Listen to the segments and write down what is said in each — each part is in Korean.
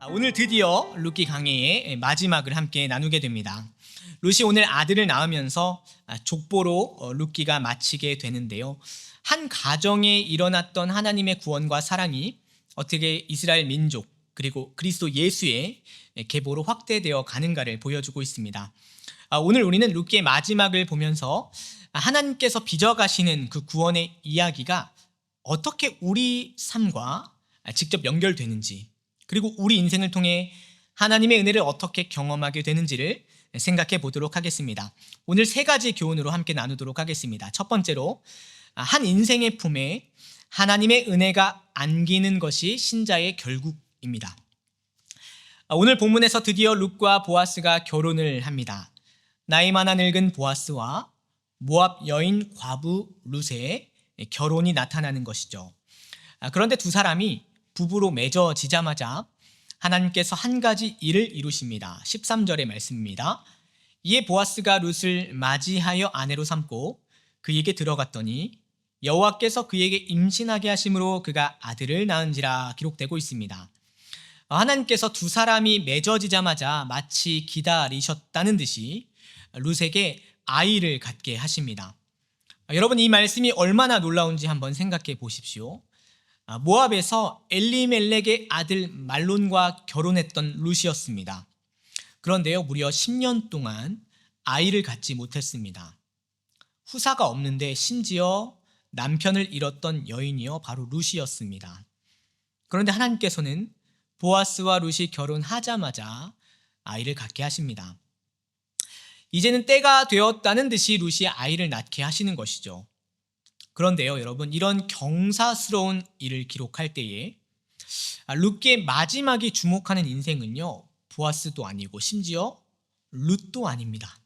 오늘 드디어 룻기 강해의 마지막을 함께 나누게 됩니다. 룻이 오늘 아들을 낳으면서 족보로 룻기가 마치게 되는데요. 한 가정에 일어났던 하나님의 구원과 사랑이 어떻게 이스라엘 민족 그리고 그리스도 예수의 계보로 확대되어 가는가를 보여주고 있습니다. 오늘 우리는 룻기의 마지막을 보면서 하나님께서 빚어가시는 그 구원의 이야기가 어떻게 우리 삶과 직접 연결되는지, 그리고 우리 인생을 통해 하나님의 은혜를 어떻게 경험하게 되는지를 생각해 보도록 하겠습니다. 오늘 세 가지 교훈으로 함께 나누도록 하겠습니다. 첫 번째로, 한 인생의 품에 하나님의 은혜가 안기는 것이 신자의 결국입니다. 오늘 본문에서 드디어 룻과 보아스가 결혼을 합니다. 나이 많아 늙은 보아스와 모압 여인 과부 룻의 결혼이 나타나는 것이죠. 그런데 두 사람이 부부로 맺어지자마자 하나님께서 한 가지 일을 이루십니다. 13절의 말씀입니다. 이에 보아스가 룻을 맞이하여 아내로 삼고 그에게 들어갔더니 여호와께서 그에게 임신하게 하심으로 그가 아들을 낳은지라 기록되고 있습니다. 하나님께서 두 사람이 맺어지자마자 마치 기다리셨다는 듯이 룻에게 아이를 갖게 하십니다. 여러분, 이 말씀이 얼마나 놀라운지 한번 생각해 보십시오. 모압에서 엘리멜렉의 아들 말론과 결혼했던 룻이었습니다. 그런데요, 무려 10년 동안 아이를 갖지 못했습니다. 후사가 없는데 심지어 남편을 잃었던 여인이요, 바로 룻이었습니다. 그런데 하나님께서는 보아스와 룻이 결혼하자마자 아이를 갖게 하십니다. 이제는 때가 되었다는 듯이 룻이 아이를 낳게 하시는 것이죠. 그런데요, 여러분, 이런 경사스러운 일을 기록할 때에 룻기의 마지막이 주목하는 인생은요, 보아스도 아니고 심지어 룻도 아닙니다.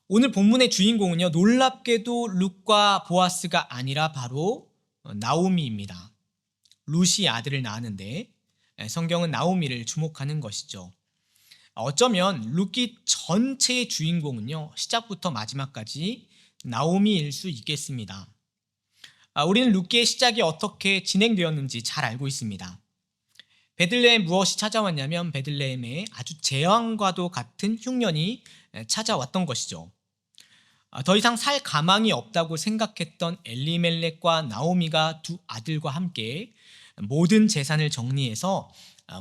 오늘 본문의 주인공은요, 놀랍게도 룻과 보아스가 아니라 바로 나오미입니다. 룻이 아들을 낳았는데 성경은 나오미를 주목하는 것이죠. 어쩌면 룻기 전체의 주인공은요, 시작부터 마지막까지 나오미일 수 있겠습니다. 우리는 룻기의 시작이 어떻게 진행되었는지 잘 알고 있습니다. 베들레헴 무엇이 찾아왔냐면 베들레헴에 아주 재앙과도 같은 흉년이 찾아왔던 것이죠. 더 이상 살 가망이 없다고 생각했던 엘리멜렉과 나오미가 두 아들과 함께 모든 재산을 정리해서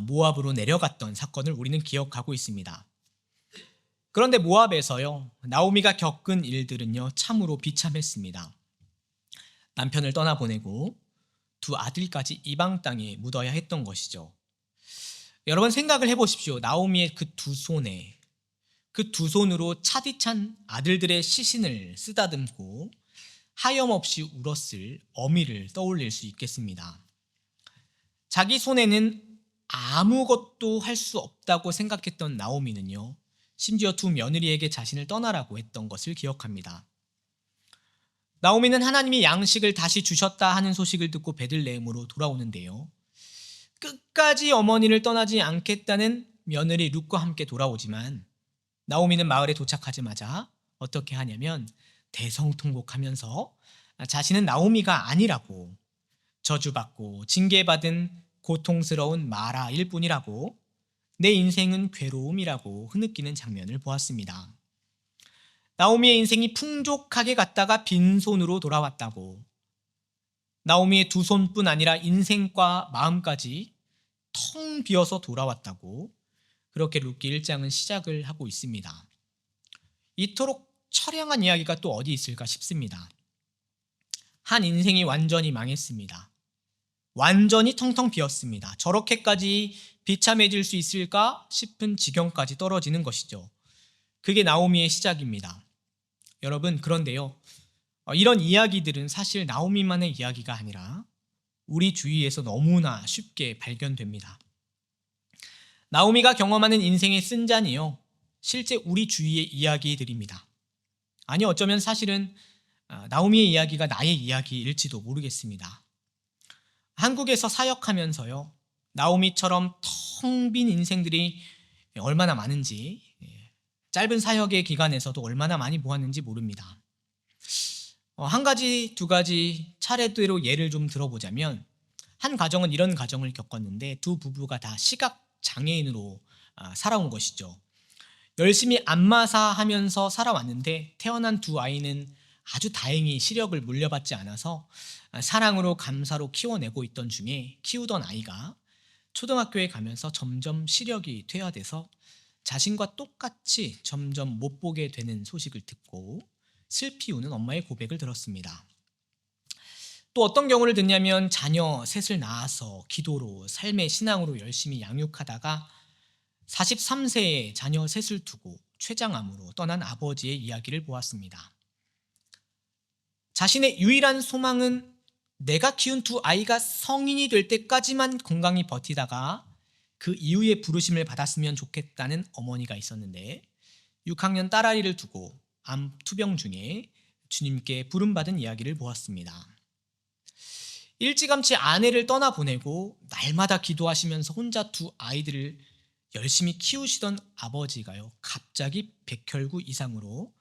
모압으로 내려갔던 사건을 우리는 기억하고 있습니다. 그런데 모압에서요, 나오미가 겪은 일들은요, 참으로 비참했습니다. 남편을 떠나보내고 두 아들까지 이방 땅에 묻어야 했던 것이죠. 여러분, 생각을 해보십시오. 나오미의 그 두 손에, 그 두 손으로 차디찬 아들들의 시신을 쓰다듬고 하염없이 울었을 어미를 떠올릴 수 있겠습니다. 자기 손에는 아무것도 할 수 없다고 생각했던 나오미는요, 심지어 두 며느리에게 자신을 떠나라고 했던 것을 기억합니다. 나오미는 하나님이 양식을 다시 주셨다 하는 소식을 듣고 베들레헴으로 돌아오는데요, 끝까지 어머니를 떠나지 않겠다는 며느리 룻과 함께 돌아오지만 나오미는 마을에 도착하자마자 어떻게 하냐면 대성통곡하면서 자신은 나오미가 아니라고, 저주받고 징계받은 고통스러운 마라일 뿐이라고, 내 인생은 괴로움이라고 흐느끼는 장면을 보았습니다. 나오미의 인생이 풍족하게 갔다가 빈손으로 돌아왔다고, 나오미의 두 손뿐 아니라 인생과 마음까지 텅 비어서 돌아왔다고, 그렇게 룻기 1장은 시작을 하고 있습니다. 이토록 처량한 이야기가 또 어디 있을까 싶습니다. 한 인생이 완전히 망했습니다. 완전히 텅텅 비었습니다. 저렇게까지 비참해질 수 있을까 싶은 지경까지 떨어지는 것이죠. 그게 나오미의 시작입니다. 여러분, 그런데요, 이런 이야기들은 사실 나오미만의 이야기가 아니라 우리 주위에서 너무나 쉽게 발견됩니다. 나오미가 경험하는 인생의 쓴잔이요, 실제 우리 주위의 이야기들입니다. 아니, 어쩌면 사실은 나오미의 이야기가 나의 이야기일지도 모르겠습니다. 한국에서 사역하면서요, 나오미처럼 텅 빈 인생들이 얼마나 많은지 짧은 사역의 기간에서도 얼마나 많이 보았는지 모릅니다. 한 가지, 두 가지 차례대로 예를 좀 들어보자면, 한 가정은 이런 가정을 겪었는데 두 부부가 다 시각 장애인으로 살아온 것이죠. 열심히 안마사하면서 살아왔는데 태어난 두 아이는 아주 다행히 시력을 물려받지 않아서 사랑으로 감사로 키워내고 있던 중에 키우던 아이가 초등학교에 가면서 점점 시력이 퇴화돼서 자신과 똑같이 점점 못 보게 되는 소식을 듣고 슬피 우는 엄마의 고백을 들었습니다. 또 어떤 경우를 듣냐면 자녀 셋을 낳아서 기도로 삶의 신앙으로 열심히 양육하다가 43세에 자녀 셋을 두고 췌장암으로 떠난 아버지의 이야기를 보았습니다. 자신의 유일한 소망은 내가 키운 두 아이가 성인이 될 때까지만 건강히 버티다가 그 이후에 부르심을 받았으면 좋겠다는 어머니가 있었는데 6학년 딸아이를 두고 암 투병 중에 주님께 부름받은 이야기를 보았습니다. 일찌감치 아내를 떠나보내고 날마다 기도하시면서 혼자 두 아이들을 열심히 키우시던 아버지가요, 갑자기 백혈구 이상으로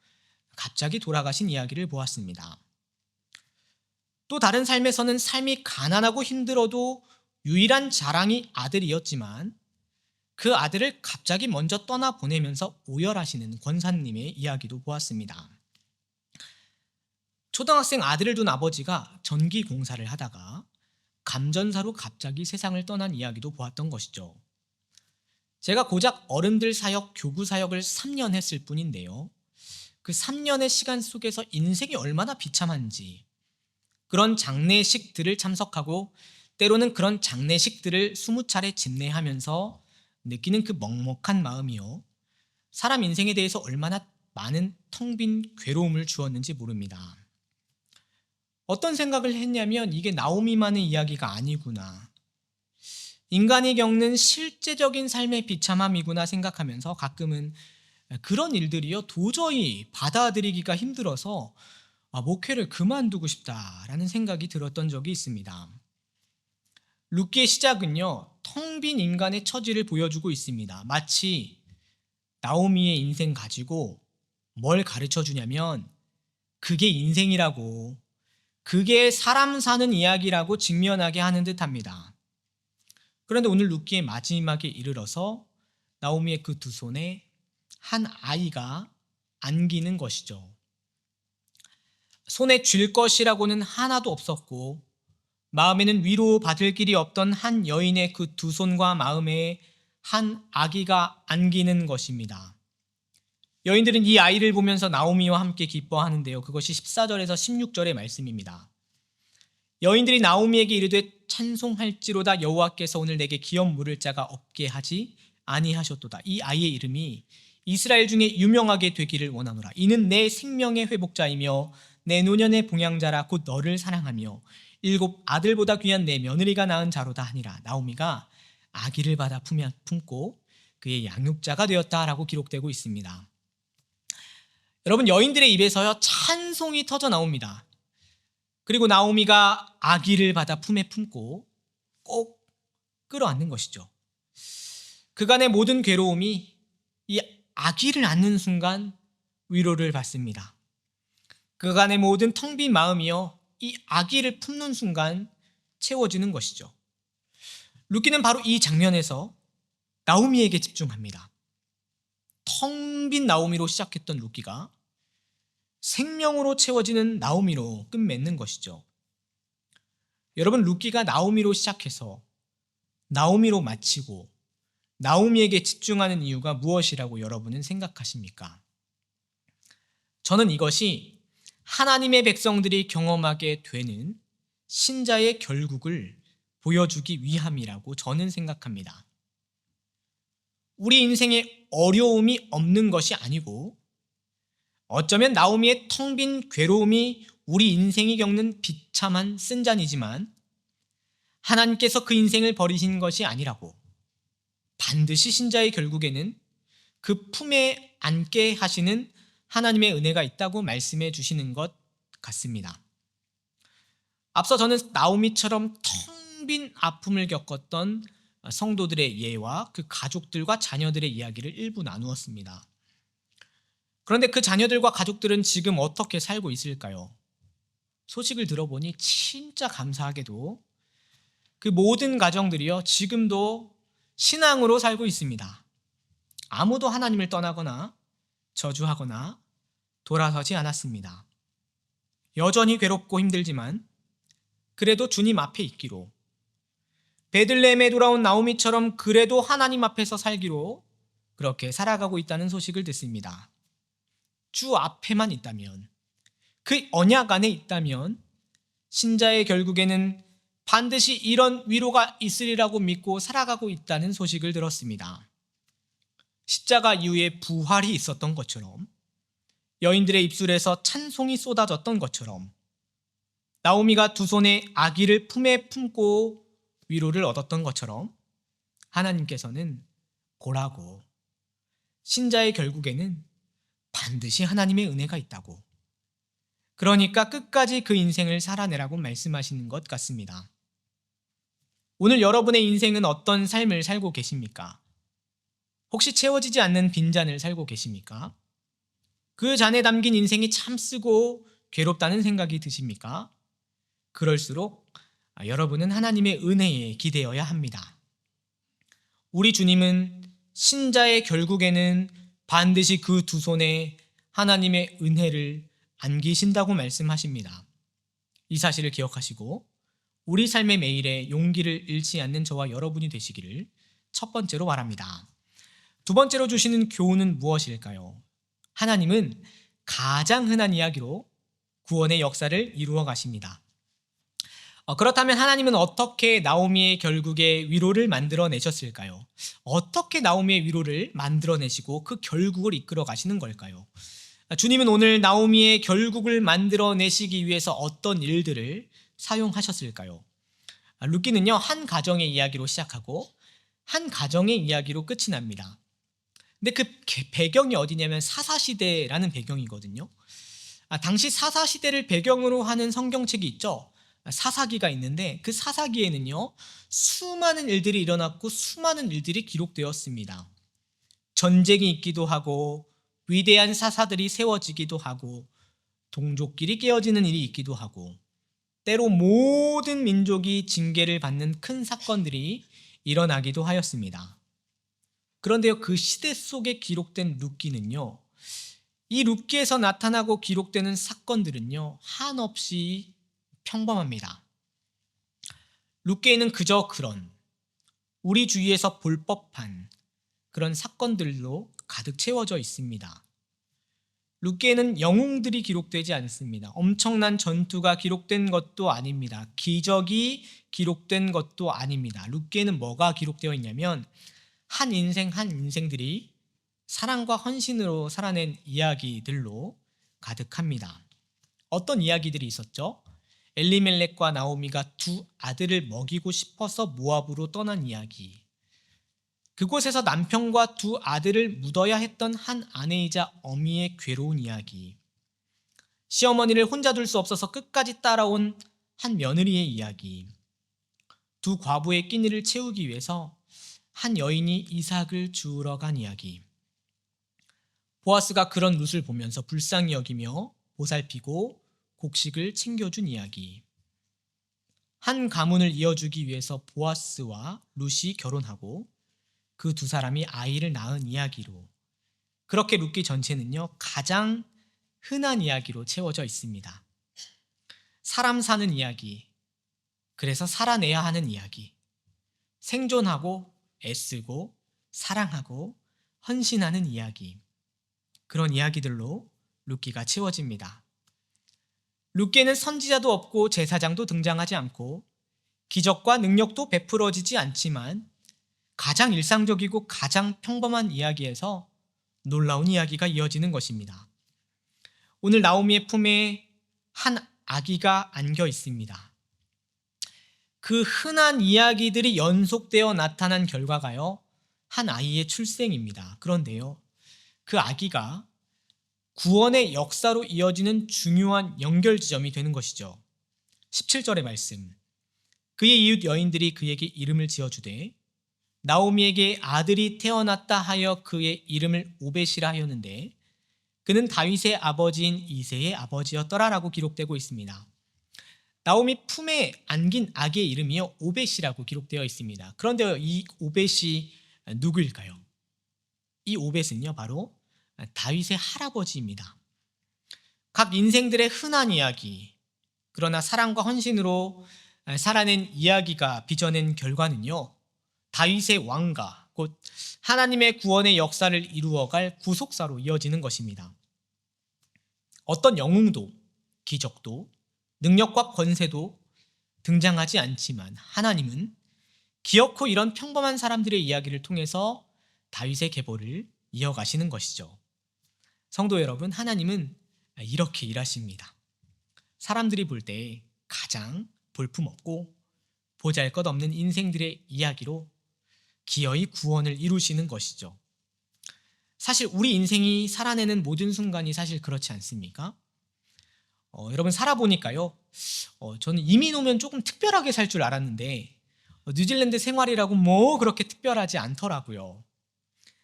갑자기 돌아가신 이야기를 보았습니다. 또 다른 삶에서는 삶이 가난하고 힘들어도 유일한 자랑이 아들이었지만 그 아들을 갑자기 먼저 떠나보내면서 오열하시는 권사님의 이야기도 보았습니다. 초등학생 아들을 둔 아버지가 전기 공사를 하다가 감전사로 갑자기 세상을 떠난 이야기도 보았던 것이죠. 제가 고작 어른들 사역, 교구 사역을 3년 했을 뿐인데요. 그 3년의 시간 속에서 인생이 얼마나 비참한지, 그런 장례식들을 참석하고 때로는 그런 장례식들을 20차례 집례하면서 느끼는 그 먹먹한 마음이요, 사람 인생에 대해서 얼마나 많은 텅 빈 괴로움을 주었는지 모릅니다. 어떤 생각을 했냐면 이게 나오미만의 이야기가 아니구나, 인간이 겪는 실제적인 삶의 비참함이구나 생각하면서 가끔은 그런 일들이요 도저히 받아들이기가 힘들어서 목회를 그만두고 싶다라는 생각이 들었던 적이 있습니다. 룻기의 시작은요 텅 빈 인간의 처지를 보여주고 있습니다. 마치 나오미의 인생 가지고 뭘 가르쳐 주냐면 그게 인생이라고, 그게 사람 사는 이야기라고 직면하게 하는 듯합니다. 그런데 오늘 룻기의 마지막에 이르러서 나오미의 그 두 손에 한 아이가 안기는 것이죠. 손에 쥘 것이라고는 하나도 없었고 마음에는 위로받을 길이 없던 한 여인의 그 두 손과 마음에 한 아기가 안기는 것입니다. 여인들은 이 아이를 보면서 나오미와 함께 기뻐하는데요, 그것이 14절에서 16절의 말씀입니다. 여인들이 나오미에게 이르되 찬송할지로다, 여호와께서 오늘 내게 기업 물을 자가 없게 하지 아니하셨도다. 이 아이의 이름이 이스라엘 중에 유명하게 되기를 원하노라. 이는 내 생명의 회복자이며 내 노년의 봉양자라. 곧 너를 사랑하며 7 아들보다 귀한 내 며느리가 낳은 자로다 하니라. 나오미가 아기를 받아 품고 그의 양육자가 되었다라고 기록되고 있습니다. 여러분, 여인들의 입에서요 찬송이 터져 나옵니다. 그리고 나오미가 아기를 받아 품에 품고 꼭 끌어안는 것이죠. 그간의 모든 괴로움이 이 아기를 안는 순간 위로를 받습니다. 그간의 모든 텅 빈 마음이요 이 아기를 품는 순간 채워지는 것이죠. 룻기는 바로 이 장면에서 나오미에게 집중합니다. 텅 빈 나오미로 시작했던 룻기가 생명으로 채워지는 나오미로 끝맺는 것이죠. 여러분, 룻기가 나오미로 시작해서 나오미로 마치고 나오미에게 집중하는 이유가 무엇이라고 여러분은 생각하십니까? 저는 이것이 하나님의 백성들이 경험하게 되는 신자의 결국을 보여주기 위함이라고 저는 생각합니다. 우리 인생에 어려움이 없는 것이 아니고 어쩌면 나오미의 텅 빈 괴로움이 우리 인생이 겪는 비참한 쓴잔이지만 하나님께서 그 인생을 버리신 것이 아니라고, 반드시 신자의 결국에는 그 품에 안게 하시는 하나님의 은혜가 있다고 말씀해 주시는 것 같습니다. 앞서 저는 나오미처럼 텅 빈 아픔을 겪었던 성도들의 예와 그 가족들과 자녀들의 이야기를 일부 나누었습니다. 그런데 그 자녀들과 가족들은 지금 어떻게 살고 있을까요? 소식을 들어보니 진짜 감사하게도 그 모든 가정들이요, 지금도 신앙으로 살고 있습니다. 아무도 하나님을 떠나거나 저주하거나 돌아서지 않았습니다. 여전히 괴롭고 힘들지만 그래도 주님 앞에 있기로, 베들레헴에 돌아온 나오미처럼 그래도 하나님 앞에서 살기로 그렇게 살아가고 있다는 소식을 듣습니다. 주 앞에만 있다면, 그 언약 안에 있다면 신자의 결국에는 반드시 이런 위로가 있으리라고 믿고 살아가고 있다는 소식을 들었습니다. 십자가 이후에 부활이 있었던 것처럼, 여인들의 입술에서 찬송이 쏟아졌던 것처럼, 나오미가 두 손에 아기를 품에 품고 위로를 얻었던 것처럼 하나님께서는 보라고, 신자의 결국에는 반드시 하나님의 은혜가 있다고, 그러니까 끝까지 그 인생을 살아내라고 말씀하시는 것 같습니다. 오늘 여러분의 인생은 어떤 삶을 살고 계십니까? 혹시 채워지지 않는 빈잔을 살고 계십니까? 그 잔에 담긴 인생이 참 쓰고 괴롭다는 생각이 드십니까? 그럴수록 여러분은 하나님의 은혜에 기대어야 합니다. 우리 주님은 신자의 결국에는 반드시 그 두 손에 하나님의 은혜를 안기신다고 말씀하십니다. 이 사실을 기억하시고 우리 삶의 매일에 용기를 잃지 않는 저와 여러분이 되시기를 첫 번째로 바랍니다. 두 번째로 주시는 교훈은 무엇일까요? 하나님은 가장 흔한 이야기로 구원의 역사를 이루어 가십니다. 그렇다면 하나님은 어떻게 나오미의 결국에 위로를 만들어내셨을까요? 어떻게 나오미의 위로를 만들어내시고 그 결국을 이끌어 가시는 걸까요? 주님은 오늘 나오미의 결국을 만들어내시기 위해서 어떤 일들을 사용하셨을까요? 룻기는요, 한 가정의 이야기로 시작하고 한 가정의 이야기로 끝이 납니다. 근데 그 배경이 어디냐면 사사시대라는 배경이거든요. 당시 사사시대를 배경으로 하는 성경책이 있죠. 사사기가 있는데 그 사사기에는요, 수많은 일들이 일어났고 수많은 일들이 기록되었습니다. 전쟁이 있기도 하고 위대한 사사들이 세워지기도 하고 동족끼리 깨어지는 일이 있기도 하고 때로 모든 민족이 징계를 받는 큰 사건들이 일어나기도 하였습니다. 그런데요, 그 시대 속에 기록된 룻기는요, 이 룻기에서 나타나고 기록되는 사건들은요, 한없이 평범합니다. 룻기에는 그저 그런 우리 주위에서 볼 법한 그런 사건들로 가득 채워져 있습니다. 룻기에는 영웅들이 기록되지 않습니다. 엄청난 전투가 기록된 것도 아닙니다. 기적이 기록된 것도 아닙니다. 룻기에는 뭐가 기록되어 있냐면 한 인생 한 인생들이 사랑과 헌신으로 살아낸 이야기들로 가득합니다. 어떤 이야기들이 있었죠? 엘리멜렉과 나오미가 두 아들을 먹이고 싶어서 모압으로 떠난 이야기, 그곳에서 남편과 두 아들을 묻어야 했던 한 아내이자 어미의 괴로운 이야기, 시어머니를 혼자 둘 수 없어서 끝까지 따라온 한 며느리의 이야기, 두 과부의 끼니를 채우기 위해서 한 여인이 이삭을 주우러 간 이야기, 보아스가 그런 룻을 보면서 불쌍히 여기며 보살피고 곡식을 챙겨준 이야기, 한 가문을 이어주기 위해서 보아스와 룻이 결혼하고 그 두 사람이 아이를 낳은 이야기로, 그렇게 룻기 전체는요, 가장 흔한 이야기로 채워져 있습니다. 사람 사는 이야기, 그래서 살아내야 하는 이야기, 생존하고 애쓰고 사랑하고 헌신하는 이야기, 그런 이야기들로 룻기가 채워집니다. 룻기에는 선지자도 없고 제사장도 등장하지 않고 기적과 능력도 베풀어지지 않지만 가장 일상적이고 가장 평범한 이야기에서 놀라운 이야기가 이어지는 것입니다. 오늘 나오미의 품에 한 아기가 안겨 있습니다. 그 흔한 이야기들이 연속되어 나타난 결과가요, 한 아이의 출생입니다. 그런데요, 그 아기가 구원의 역사로 이어지는 중요한 연결 지점이 되는 것이죠. 17절의 말씀, 그의 이웃 여인들이 그에게 이름을 지어주되 나오미에게 아들이 태어났다 하여 그의 이름을 오벳이라 하였는데 그는 다윗의 아버지인 이새의 아버지였더라라고 기록되고 있습니다. 나오미 품에 안긴 아기의 이름이요 오벳이라고 기록되어 있습니다. 그런데 이 오벳이 누구일까요? 이 오벳은요 바로 다윗의 할아버지입니다. 각 인생들의 흔한 이야기, 그러나 사랑과 헌신으로 살아낸 이야기가 빚어낸 결과는요 다윗의 왕가, 곧 하나님의 구원의 역사를 이루어갈 구속사로 이어지는 것입니다. 어떤 영웅도 기적도 능력과 권세도 등장하지 않지만 하나님은 기어코 이런 평범한 사람들의 이야기를 통해서 다윗의 계보를 이어가시는 것이죠. 성도 여러분, 하나님은 이렇게 일하십니다. 사람들이 볼 때 가장 볼품없고 보잘것없는 인생들의 이야기로 기어이 구원을 이루시는 것이죠. 사실 우리 인생이 살아내는 모든 순간이 사실 그렇지 않습니까? 여러분 살아보니까요, 저는 이민 오면 조금 특별하게 살 줄 알았는데 뉴질랜드 생활이라고 뭐 그렇게 특별하지 않더라고요.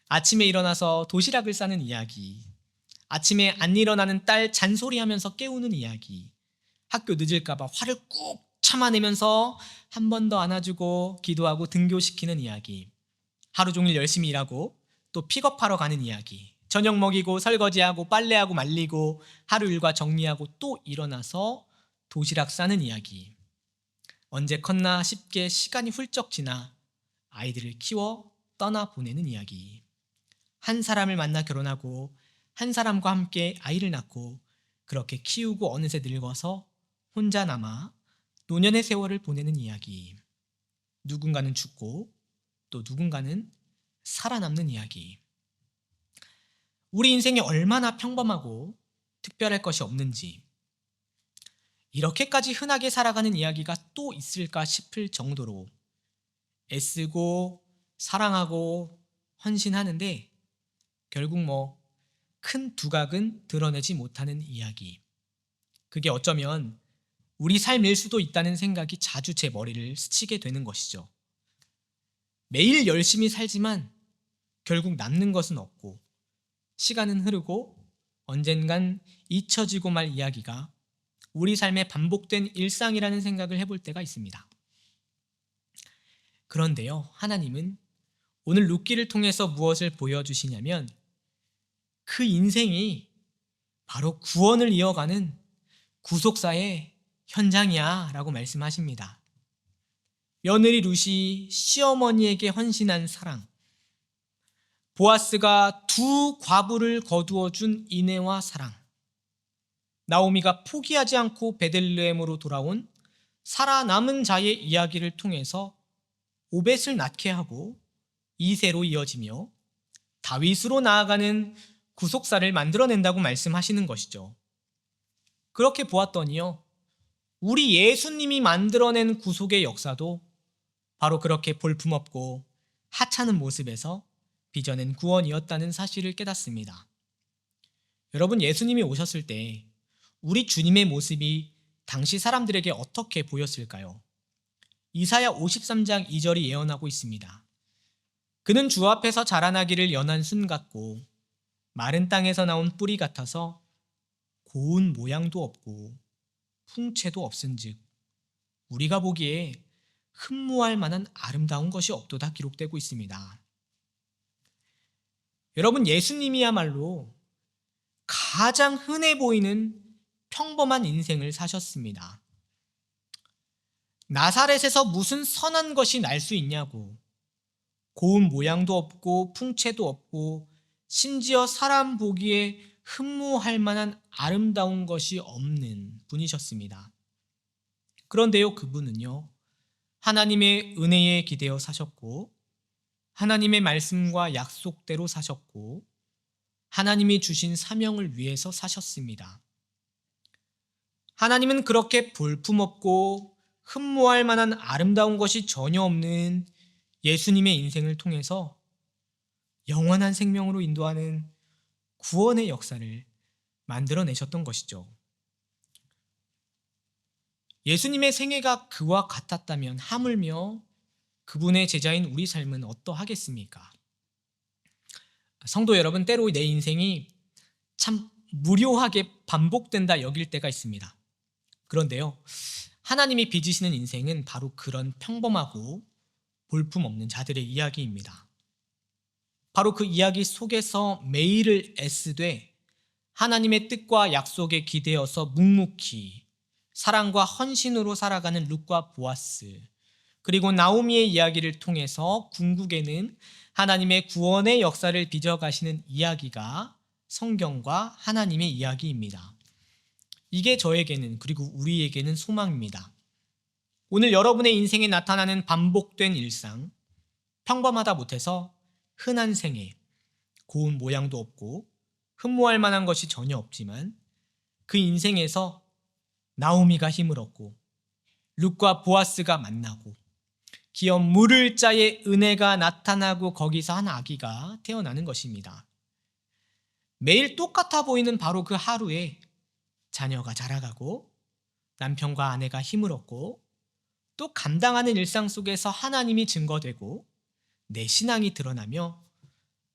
아침에 일어나서 도시락을 싸는 이야기, 아침에 안 일어나는 딸 잔소리하면서 깨우는 이야기, 학교 늦을까봐 화를 꾹 참아내면서 한 번 더 안아주고 기도하고 등교시키는 이야기, 하루 종일 열심히 일하고 또 픽업하러 가는 이야기, 저녁 먹이고 설거지하고 빨래하고 말리고 하루 일과 정리하고 또 일어나서 도시락 싸는 이야기, 언제 컸나 싶게 시간이 훌쩍 지나 아이들을 키워 떠나 보내는 이야기, 한 사람을 만나 결혼하고 한 사람과 함께 아이를 낳고 그렇게 키우고 어느새 늙어서 혼자 남아 노년의 세월을 보내는 이야기, 누군가는 죽고 또 누군가는 살아남는 이야기. 우리 인생이 얼마나 평범하고 특별할 것이 없는지, 이렇게까지 흔하게 살아가는 이야기가 또 있을까 싶을 정도로 애쓰고 사랑하고 헌신하는데 결국 큰 두각은 드러내지 못하는 이야기. 그게 어쩌면 우리 삶일 수도 있다는 생각이 자주 제 머리를 스치게 되는 것이죠. 매일 열심히 살지만 결국 남는 것은 없고 시간은 흐르고 언젠간 잊혀지고 말 이야기가 우리 삶에 반복된 일상이라는 생각을 해볼 때가 있습니다. 그런데요, 하나님은 오늘 룻기를 통해서 무엇을 보여주시냐면 그 인생이 바로 구원을 이어가는 구속사의 현장이야 라고 말씀하십니다. 며느리 룻이 시어머니에게 헌신한 사랑, 보아스가 두 과부를 거두어 준 인애와 사랑, 나오미가 포기하지 않고 베들레헴으로 돌아온 살아남은 자의 이야기를 통해서 오벳을 낳게 하고 이새로 이어지며 다윗으로 나아가는 구속사를 만들어낸다고 말씀하시는 것이죠. 그렇게 보았더니요, 우리 예수님이 만들어낸 구속의 역사도 바로 그렇게 볼품없고 하찮은 모습에서 빚어낸 구원이었다는 사실을 깨닫습니다. 여러분, 예수님이 오셨을 때 우리 주님의 모습이 당시 사람들에게 어떻게 보였을까요? 이사야 53장 2절이 예언하고 있습니다. 그는 주 앞에서 자라나기를 연한 순 같고 마른 땅에서 나온 뿌리 같아서 고운 모양도 없고 풍채도 없은즉 우리가 보기에 흠모할 만한 아름다운 것이 없도다 기록되고 있습니다. 여러분, 예수님이야말로 가장 흔해 보이는 평범한 인생을 사셨습니다. 나사렛에서 무슨 선한 것이 날 수 있냐고, 고운 모양도 없고 풍채도 없고 심지어 사람 보기에 흠모할 만한 아름다운 것이 없는 분이셨습니다. 그런데요, 그분은요, 하나님의 은혜에 기대어 사셨고 하나님의 말씀과 약속대로 사셨고 하나님이 주신 사명을 위해서 사셨습니다. 하나님은 그렇게 볼품없고 흠모할 만한 아름다운 것이 전혀 없는 예수님의 인생을 통해서 영원한 생명으로 인도하는 구원의 역사를 만들어내셨던 것이죠. 예수님의 생애가 그와 같았다면 하물며 그분의 제자인 우리 삶은 어떠하겠습니까? 성도 여러분, 때로 내 인생이 참 무료하게 반복된다 여길 때가 있습니다. 그런데요, 하나님이 빚으시는 인생은 바로 그런 평범하고 볼품없는 자들의 이야기입니다. 바로 그 이야기 속에서 매일을 애쓰되 하나님의 뜻과 약속에 기대어서 묵묵히 사랑과 헌신으로 살아가는 룻과 보아스, 그리고 나오미의 이야기를 통해서 궁극에는 하나님의 구원의 역사를 빚어가시는 이야기가 성경과 하나님의 이야기입니다. 이게 저에게는, 그리고 우리에게는 소망입니다. 오늘 여러분의 인생에 나타나는 반복된 일상, 평범하다 못해서 흔한 생애, 고운 모양도 없고 흠모할 만한 것이 전혀 없지만 그 인생에서 나오미가 힘을 얻고 룻과 보아스가 만나고 기업 물을 자의 은혜가 나타나고 거기서 한 아기가 태어나는 것입니다. 매일 똑같아 보이는 바로 그 하루에 자녀가 자라가고 남편과 아내가 힘을 얻고 또 감당하는 일상 속에서 하나님이 증거되고 내 신앙이 드러나며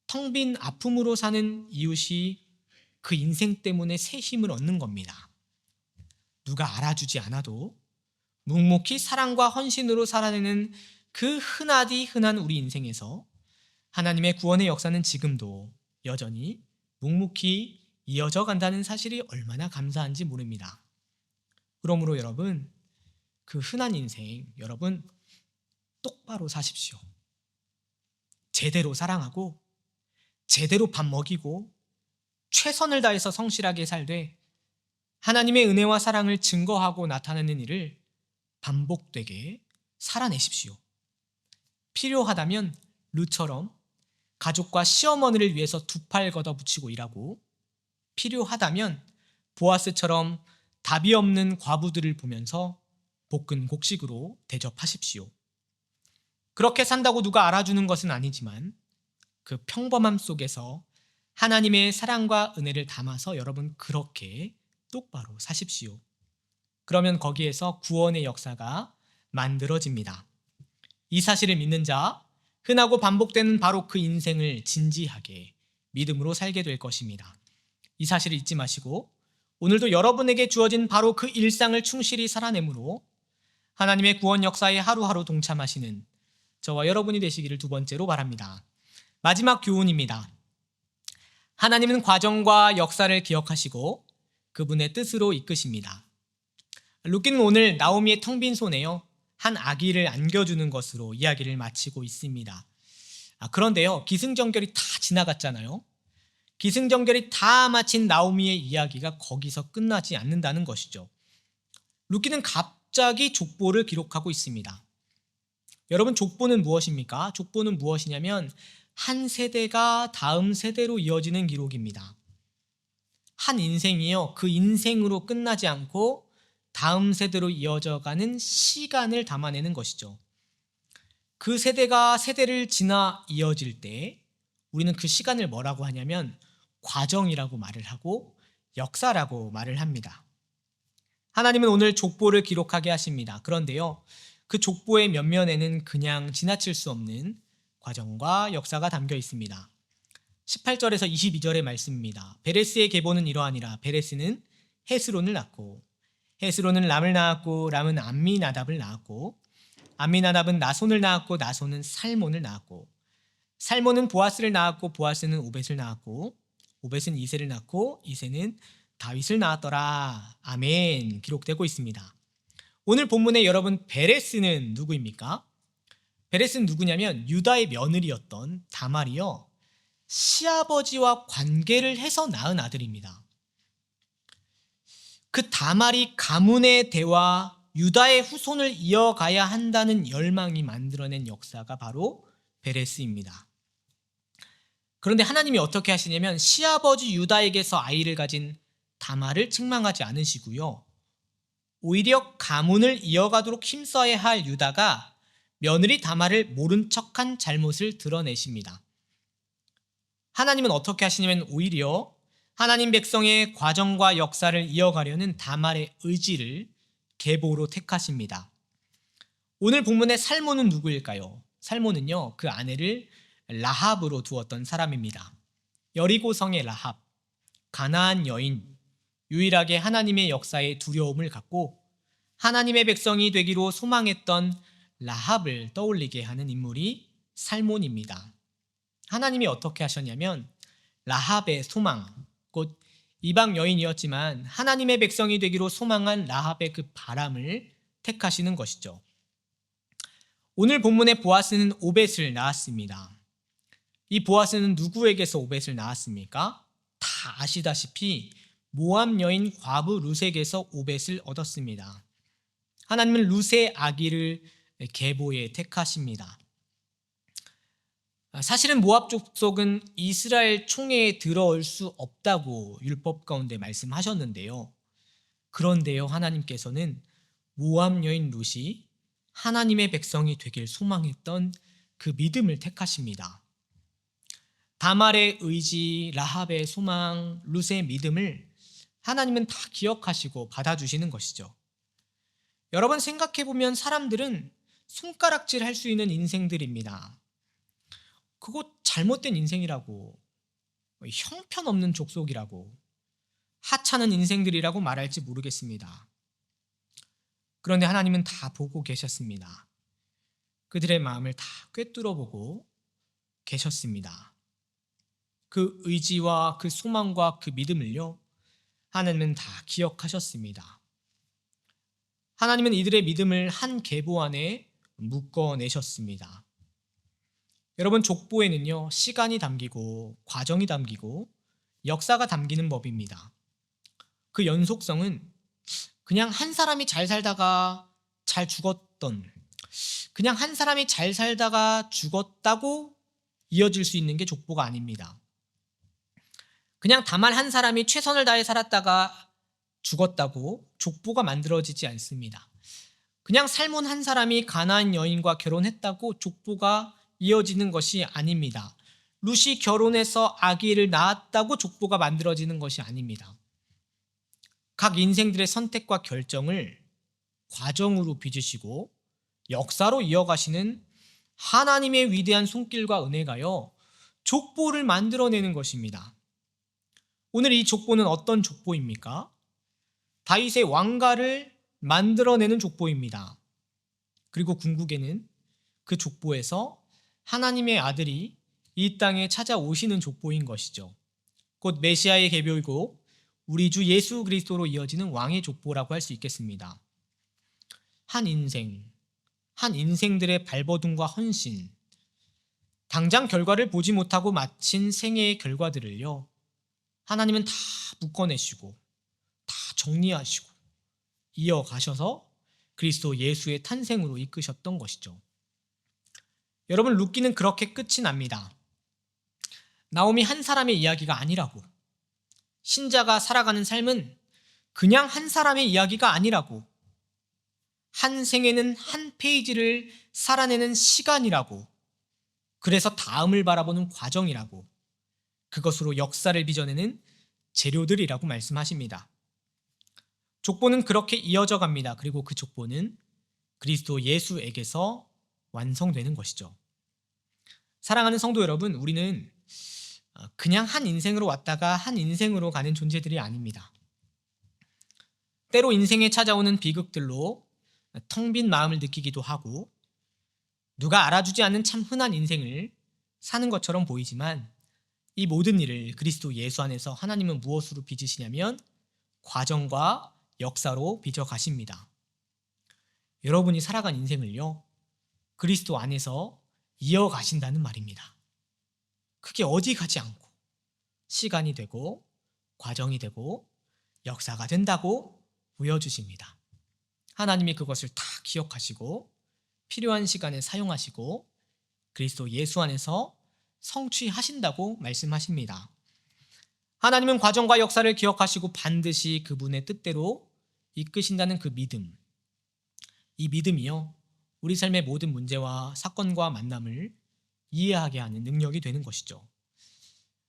텅 빈 아픔으로 사는 이웃이 그 인생 때문에 새 힘을 얻는 겁니다. 누가 알아주지 않아도 묵묵히 사랑과 헌신으로 살아내는 그 흔하디 흔한 우리 인생에서 하나님의 구원의 역사는 지금도 여전히 묵묵히 이어져 간다는 사실이 얼마나 감사한지 모릅니다. 그러므로 여러분, 그 흔한 인생, 여러분 똑바로 사십시오. 제대로 사랑하고 제대로 밥 먹이고 최선을 다해서 성실하게 살되 하나님의 은혜와 사랑을 증거하고 나타내는 일을 반복되게 살아내십시오. 필요하다면 룻처럼 가족과 시어머니를 위해서 두 팔 걷어붙이고 일하고, 필요하다면 보아스처럼 답이 없는 과부들을 보면서 볶은 곡식으로 대접하십시오. 그렇게 산다고 누가 알아주는 것은 아니지만 그 평범함 속에서 하나님의 사랑과 은혜를 담아서 여러분 그렇게 똑바로 사십시오. 그러면 거기에서 구원의 역사가 만들어집니다. 이 사실을 믿는 자, 흔하고 반복되는 바로 그 인생을 진지하게 믿음으로 살게 될 것입니다. 이 사실을 잊지 마시고 오늘도 여러분에게 주어진 바로 그 일상을 충실히 살아내므로 하나님의 구원 역사에 하루하루 동참하시는 저와 여러분이 되시기를 두 번째로 바랍니다. 마지막 교훈입니다. 하나님은 과정과 역사를 기억하시고 그분의 뜻으로 이끄십니다. 룻기는 오늘 나오미의 텅 빈 손에요, 한 아기를 안겨주는 것으로 이야기를 마치고 있습니다. 그런데요, 기승전결이 다 지나갔잖아요. 기승전결이 다 마친 나오미의 이야기가 거기서 끝나지 않는다는 것이죠. 룻기는 갑자기 족보를 기록하고 있습니다. 여러분, 족보는 무엇입니까? 족보는 무엇이냐면 한 세대가 다음 세대로 이어지는 기록입니다. 한 인생이요, 그 인생으로 끝나지 않고 다음 세대로 이어져가는 시간을 담아내는 것이죠. 그 세대가 세대를 지나 이어질 때 우리는 그 시간을 뭐라고 하냐면 과정이라고 말을 하고 역사라고 말을 합니다. 하나님은 오늘 족보를 기록하게 하십니다. 그런데요, 그 족보의 면면에는 그냥 지나칠 수 없는 과정과 역사가 담겨 있습니다. 18절에서 22절의 말씀입니다. 베레스의 계보는 이러하니라. 베레스는 헤스론을 낳고 헤스론은 람을 낳았고 람은 암미나답을 낳았고 암미나답은 나손을 낳았고 나손은 살몬을 낳았고 살몬은 보아스를 낳았고 보아스는 오벳을 낳았고 오벳은 이새를 낳고 이새는 다윗을 낳았더라. 아멘. 기록되고 있습니다. 오늘 본문에 여러분, 베레스는 누구입니까? 베레스는 누구냐면 유다의 며느리였던 다말이요, 시아버지와 관계를 해서 낳은 아들입니다. 그 다말이 가문의 대와 유다의 후손을 이어가야 한다는 열망이 만들어낸 역사가 바로 베레스입니다. 그런데 하나님이 어떻게 하시냐면 시아버지 유다에게서 아이를 가진 다말을 책망하지 않으시고요, 오히려 가문을 이어가도록 힘써야 할 유다가 며느리 다말을 모른 척한 잘못을 드러내십니다. 하나님은 어떻게 하시냐면 오히려 하나님 백성의 과정과 역사를 이어가려는 다말의 의지를 계보로 택하십니다. 오늘 본문의 살몬은 누구일까요? 살몬은요, 그 아내를 라합으로 두었던 사람입니다. 여리고성의 라합, 가나안 여인, 유일하게 하나님의 역사에 두려움을 갖고 하나님의 백성이 되기로 소망했던 라합을 떠올리게 하는 인물이 살몬입니다. 하나님이 어떻게 하셨냐면 라합의 소망, 곧 이방 여인이었지만 하나님의 백성이 되기로 소망한 라합의 그 바람을 택하시는 것이죠. 오늘 본문의 보아스는 오벳을 낳았습니다. 이 보아스는 누구에게서 오벳을 낳았습니까? 다 아시다시피 모압 여인 과부 룻에게서 오벳을 얻었습니다. 하나님은 룻의 아기를 계보에 택하십니다. 사실은 모압 족속은 이스라엘 총회에 들어올 수 없다고 율법 가운데 말씀하셨는데요. 그런데요, 하나님께서는 모압 여인 룻이 하나님의 백성이 되길 소망했던 그 믿음을 택하십니다. 다말의 의지, 라합의 소망, 룻의 믿음을 하나님은 다 기억하시고 받아주시는 것이죠. 여러분 생각해보면 사람들은 손가락질 할 수 있는 인생들입니다. 그거 잘못된 인생이라고, 형편없는 족속이라고, 하찮은 인생들이라고 말할지 모르겠습니다. 그런데 하나님은 다 보고 계셨습니다. 그들의 마음을 다 꿰뚫어 보고 계셨습니다. 그 의지와 그 소망과 그 믿음을요, 하나님은 다 기억하셨습니다. 하나님은 이들의 믿음을 한 계보 안에 묶어내셨습니다. 여러분, 족보에는요, 시간이 담기고 과정이 담기고 역사가 담기는 법입니다. 그 연속성은 그냥 한 사람이 잘 살다가 잘 죽었던, 그냥 한 사람이 잘 살다가 죽었다고 이어질 수 있는 게 족보가 아닙니다. 그냥 다만 한 사람이 최선을 다해 살았다가 죽었다고 족보가 만들어지지 않습니다. 그냥 살몬 한 사람이 가나안 여인과 결혼했다고 족보가 이어지는 것이 아닙니다. 룻이 결혼해서 아기를 낳았다고 족보가 만들어지는 것이 아닙니다. 각 인생들의 선택과 결정을 과정으로 빚으시고 역사로 이어가시는 하나님의 위대한 손길과 은혜가요, 족보를 만들어내는 것입니다. 오늘 이 족보는 어떤 족보입니까? 다윗의 왕가를 만들어내는 족보입니다. 그리고 궁극에는 그 족보에서 하나님의 아들이 이 땅에 찾아오시는 족보인 것이죠. 곧 메시아의 계보이고 우리 주 예수 그리스도로 이어지는 왕의 족보라고 할 수 있겠습니다. 한 인생들의 발버둥과 헌신, 당장 결과를 보지 못하고 마친 생애의 결과들을요, 하나님은 다 묶어내시고 다 정리하시고 이어가셔서 그리스도 예수의 탄생으로 이끄셨던 것이죠. 여러분, 룻기는 그렇게 끝이 납니다. 나오미 한 사람의 이야기가 아니라고, 신자가 살아가는 삶은 그냥 한 사람의 이야기가 아니라고, 한 생에는 한 페이지를 살아내는 시간이라고, 그래서 다음을 바라보는 과정이라고, 그것으로 역사를 빚어내는 재료들이라고 말씀하십니다. 족보는 그렇게 이어져 갑니다. 그리고 그 족보는 그리스도 예수에게서 완성되는 것이죠. 사랑하는 성도 여러분, 우리는 그냥 한 인생으로 왔다가 한 인생으로 가는 존재들이 아닙니다. 때로 인생에 찾아오는 비극들로 텅 빈 마음을 느끼기도 하고 누가 알아주지 않는 참 흔한 인생을 사는 것처럼 보이지만 이 모든 일을 그리스도 예수 안에서 하나님은 무엇으로 빚으시냐면 과정과 역사로 빚어 가십니다. 여러분이 살아간 인생을요, 그리스도 안에서 이어가신다는 말입니다. 그게 어디 가지 않고 시간이 되고 과정이 되고 역사가 된다고 보여주십니다. 하나님이 그것을 다 기억하시고 필요한 시간에 사용하시고 그리스도 예수 안에서 성취하신다고 말씀하십니다. 하나님은 과정과 역사를 기억하시고 반드시 그분의 뜻대로 이끄신다는 그 믿음, 이 믿음이요, 우리 삶의 모든 문제와 사건과 만남을 이해하게 하는 능력이 되는 것이죠.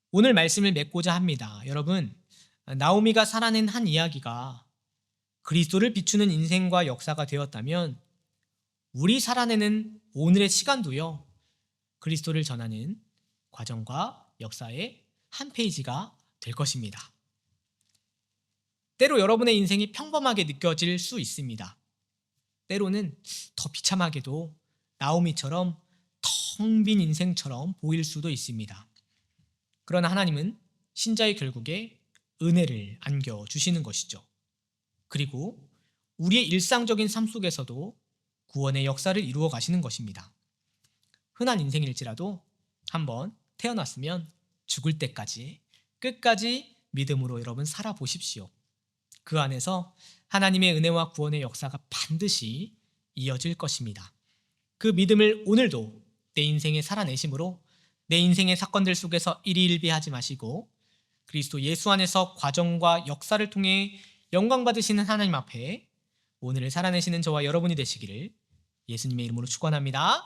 오늘 말씀을 맺고자 합니다. 여러분, 나오미가 살아낸 한 이야기가 그리스도를 비추는 인생과 역사가 되었다면 우리 살아내는 오늘의 시간도요, 그리스도를 전하는 과정과 역사의 한 페이지가 될 것입니다. 때로 여러분의 인생이 평범하게 느껴질 수 있습니다. 때로는 더 비참하게도 나오미처럼 텅 빈 인생처럼 보일 수도 있습니다. 그러나 하나님은 신자의 결국에 은혜를 안겨주시는 것이죠. 그리고 우리의 일상적인 삶 속에서도 구원의 역사를 이루어 가시는 것입니다. 흔한 인생일지라도 한번 태어났으면 죽을 때까지 끝까지 믿음으로 여러분 살아보십시오. 그 안에서 하나님의 은혜와 구원의 역사가 반드시 이어질 것입니다. 그 믿음을 오늘도 내 인생에 살아내심으로 내 인생의 사건들 속에서 일희일비하지 마시고 그리스도 예수 안에서 과정과 역사를 통해 영광 받으시는 하나님 앞에 오늘을 살아내시는 저와 여러분이 되시기를 예수님의 이름으로 축원합니다.